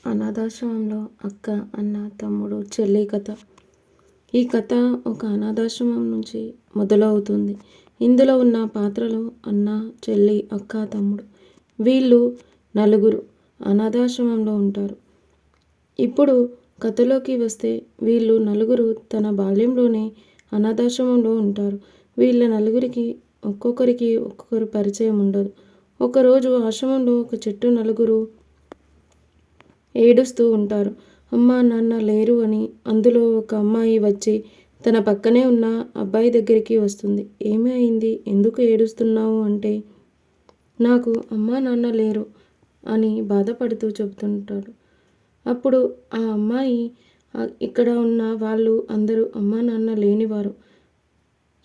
అనాథాశ్రమంలో అక్క, అన్న, తమ్ముడు, చెల్లి కథ. ఈ కథ ఒక అనాథాశ్రమం నుంచి మొదలవుతుంది. ఇందులో ఉన్న పాత్రలు అన్న, చెల్లి, అక్క, తమ్ముడు. వీళ్ళు నలుగురు అనాథాశ్రమంలో ఉంటారు. ఇప్పుడు కథలోకి వస్తే వీళ్ళు నలుగురు తన బాల్యంలోనే అనాథాశ్రమంలో ఉంటారు. వీళ్ళ నలుగురికి ఒక్కొక్కరు పరిచయం ఉండదు. ఒకరోజు ఆశ్రమంలో ఒక చెట్టు నలుగురు ఏడుస్తూ ఉంటారు. అమ్మా నాన్న లేరు అని. అందులో ఒక అమ్మాయి వచ్చి తన పక్కనే ఉన్న అబ్బాయి దగ్గరికి వస్తుంది. ఏమీ అయింది, ఎందుకు ఏడుస్తున్నావు అంటే, నాకు అమ్మా నాన్న లేరు అని బాధపడుతూ చెబుతుంటాడు. అప్పుడు ఆ అమ్మాయి, ఇక్కడ ఉన్న వాళ్ళు అందరూ అమ్మా నాన్న లేనివారు.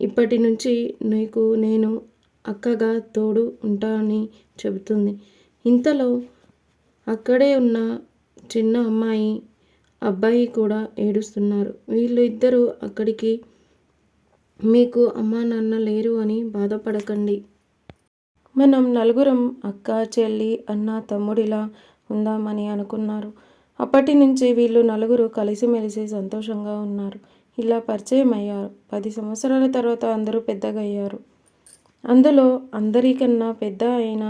ఇప్పటి నుంచి నీకు నేను అక్కగా తోడు ఉంటా అని చెబుతుంది. ఇంతలో అక్కడే ఉన్న చిన్న అమ్మాయి, అబ్బాయి కూడా ఏడుస్తున్నారు. వీళ్ళు ఇద్దరు అక్కడికి, మీకు అమ్మా నాన్న లేరు అని బాధపడకండి. మనం నలుగురం అక్క, చెల్లి, అన్న, తమ్ముడిలా ఉందామని అనుకున్నారు. అప్పటి నుంచి వీళ్ళు నలుగురు కలిసిమెలిసి సంతోషంగా ఉన్నారు. ఇలా పరిచయం అయ్యారు. 10 సంవత్సరాల తర్వాత అందరూ పెద్దగా అయ్యారు. అందులో అందరికన్నా పెద్ద అయిన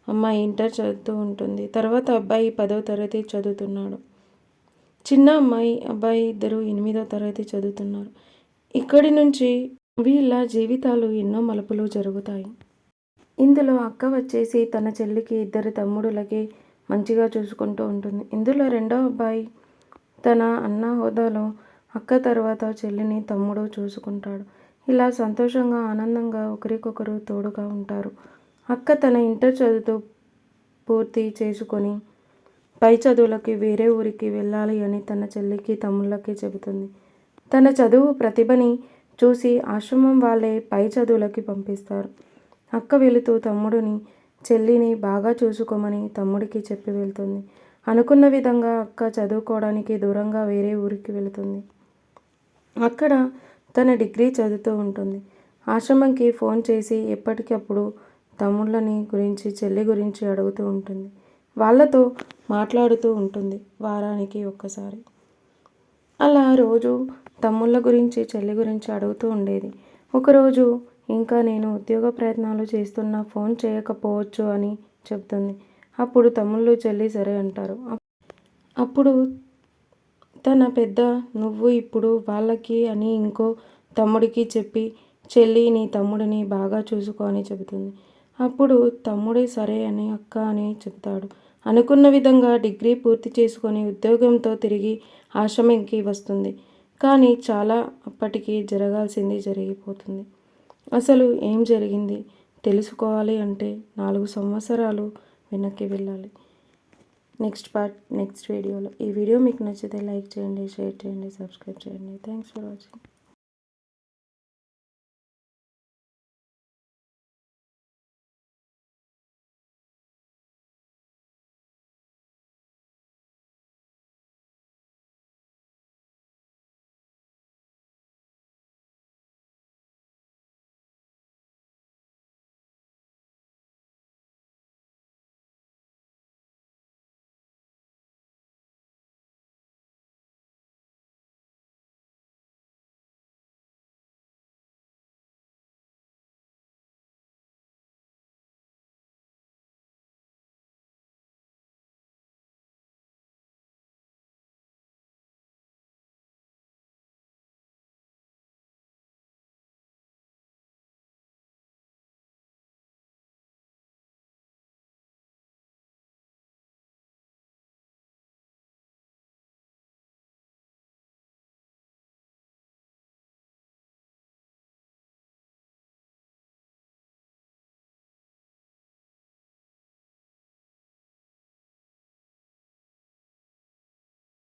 అమ్మాయి ఇంటర్ చదువుతూ ఉంటుంది. తర్వాత అబ్బాయి 10వ తరగతి చదువుతున్నాడు. చిన్న అమ్మాయి, అబ్బాయి ఇద్దరు 8వ తరగతి చదువుతున్నారు. ఇక్కడి నుంచి వీళ్ళ జీవితాలు ఎన్నో మలుపులు జరుగుతాయి. ఇందులో అక్క వచ్చేసి తన చెల్లికి, ఇద్దరు తమ్ముడులకి మంచిగా చూసుకుంటూ ఉంటుంది. ఇందులో రెండో అబ్బాయి తన అన్న హోదాలో అక్క తర్వాత చెల్లిని, తమ్ముడు చూసుకుంటాడు. ఇలా సంతోషంగా, ఆనందంగా ఒకరికొకరు తోడుగా ఉంటారు. అక్క తన ఇంటర్ చదువుతూ పూర్తి చేసుకొని పై చదువులకి వేరే ఊరికి వెళ్ళాలి అని తన చెల్లికి, తమ్ముళ్ళకి చెబుతుంది. తన చదువు ప్రతిభని చూసి ఆశ్రమం వాళ్ళే పై చదువులకి పంపిస్తారు. అక్క వెళుతూ తమ్ముడిని, చెల్లిని బాగా చూసుకోమని తమ్ముడికి చెప్పి వెళ్తుంది. అనుకున్న విధంగా అక్క చదువుకోవడానికి దూరంగా వేరే ఊరికి వెళుతుంది. అక్కడ తన డిగ్రీ చదువుతూ ఉంటుంది. ఆశ్రమంకి ఫోన్ చేసి ఎప్పటికప్పుడు తమ్ముళ్ళని గురించి, చెల్లి గురించి అడుగుతూ ఉంటుంది. వాళ్ళతో మాట్లాడుతూ ఉంటుంది వారానికి ఒక్కసారి. అలా రోజు తమ్ముళ్ళ గురించి, చెల్లి గురించి అడుగుతూ ఉండేది. ఒకరోజు ఇంకా నేను ఉద్యోగ ప్రయత్నాలు చేస్తున్నా, ఫోన్ చేయకపోవచ్చు అని చెప్తుంది. అప్పుడు తమ్ముళ్ళు, చెల్లి సరే అంటారు. అప్పుడు తన పెద్ద, నువ్వు ఇప్పుడు వాళ్ళకి అని ఇంకో తమ్ముడికి చెప్పి, చెల్లి నీ తమ్ముడిని బాగా చూసుకో అని చెబుతుంది. అప్పుడు తమ్ముడే సరే అని అక్క అని చెప్తాడు. అనుకున్న విధంగా డిగ్రీ పూర్తి చేసుకొని ఉద్యోగంతో తిరిగి ఆశ్రమంకి వస్తుంది. కానీ చాలా అప్పటికి జరగాల్సింది జరిగిపోతుంది. అసలు ఏం జరిగింది తెలుసుకోవాలి అంటే 4 సంవత్సరాలు వెనక్కి వెళ్ళాలి. నెక్స్ట్ పార్ట్ నెక్స్ట్ వీడియోలో. ఈ వీడియో మీకు నచ్చితే లైక్ చేయండి, షేర్ చేయండి, సబ్స్క్రైబ్ చేయండి. Thanks for watching.